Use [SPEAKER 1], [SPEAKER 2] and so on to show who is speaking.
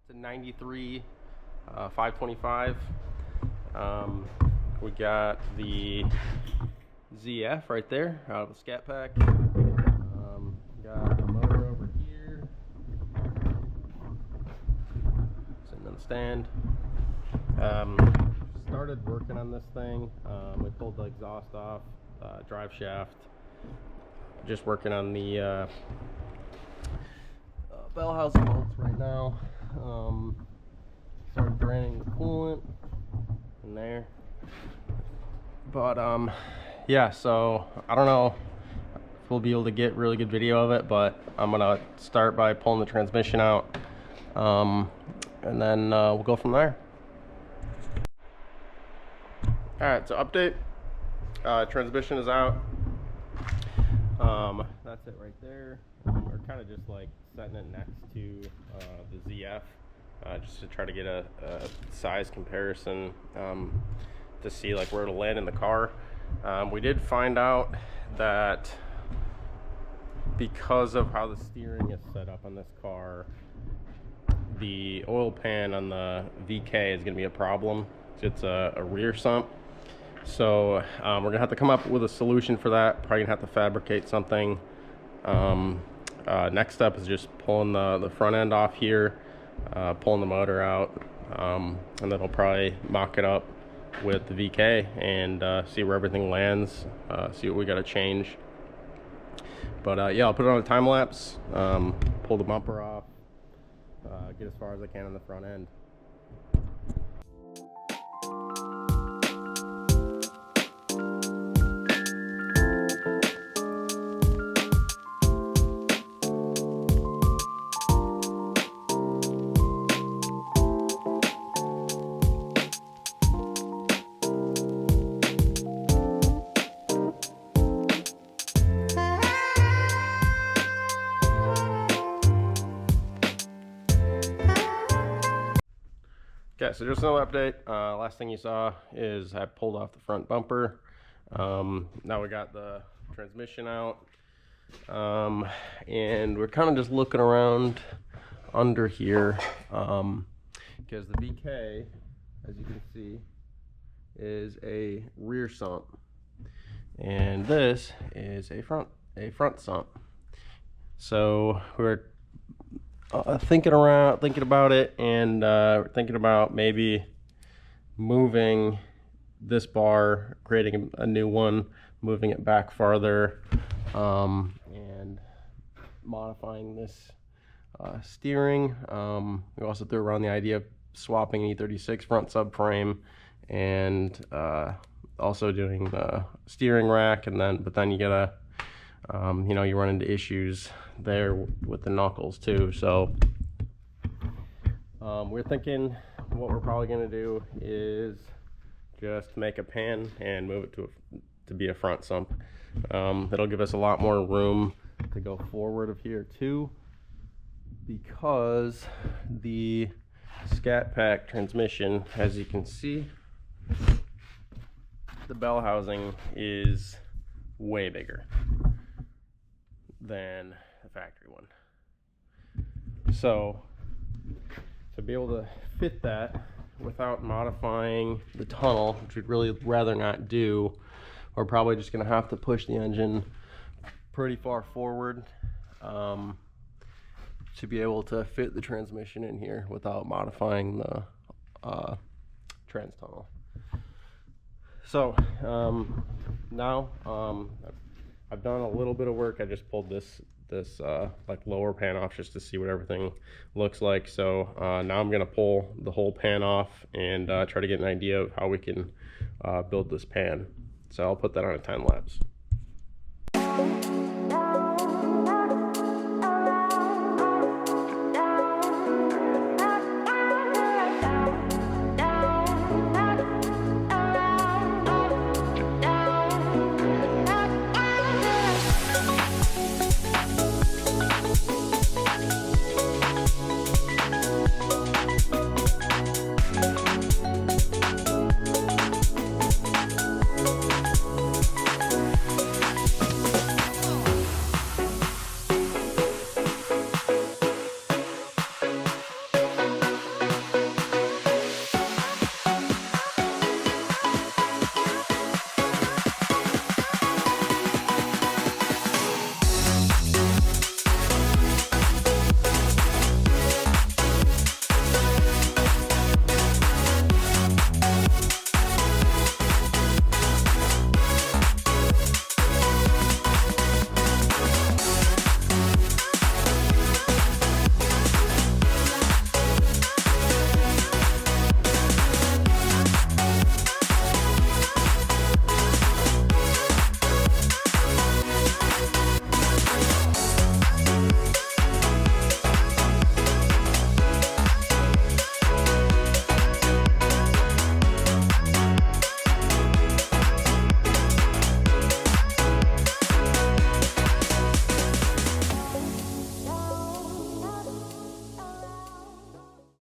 [SPEAKER 1] It's a 93 525. We got the ZF right there out of the Scat Pack. Got the motor over here. Sitting on the stand. Started working on this thing. We pulled the exhaust off, drive shaft. Just working on the bell housing bolts right now. Started draining the coolant in there. But yeah, so I don't know if we'll be able to get really good video of it, but I'm gonna start by pulling the transmission out, and then we'll go from there. Alright, so update. Transmission is out. That's it right there. We're kind of just like setting it next to the ZF, just to try to get a size comparison, to see like where it'll land in the car. We did find out that because of how the steering is set up on this car, the oil pan on the VK is going to be a problem. It's a rear sump. So we're gonna have to come up with a solution for that. Probably gonna have to fabricate something. Next step is just pulling the front end off here, pulling the motor out, and then we'll probably mock it up with the VK and see where everything lands, see what we gotta change. But yeah, I'll put it on a time lapse, pull the bumper off, get as far as I can on the front end. Okay, so just another update. Last thing you saw is I pulled off the front bumper. Now we got the transmission out, and we're kind of just looking around under here, because the VK, as you can see, is a rear sump, and this is a front sump. So we're thinking about it, and thinking about maybe moving this bar, creating a new one, moving it back farther, and modifying this steering. We also threw around the idea of swapping an E36 front subframe, and also doing the steering rack, but then you gotta you know, you run into issues there with the knuckles too. So we're thinking what we're probably going to do is just make a pan and move it to be a front sump. That'll give us a lot more room to go forward of here too, because the Scat Pack transmission, as you can see, the bell housing is way bigger than the factory one. So to be able to fit that without modifying the tunnel, which we'd really rather not do, we're probably just going to have to push the engine pretty far forward, to be able to fit the transmission in here without modifying the trans tunnel. So now I've done a little bit of work. I just pulled this like lower pan off just to see what everything looks like. So now I'm gonna pull the whole pan off and try to get an idea of how we can build this pan. So I'll put that on a time lapse.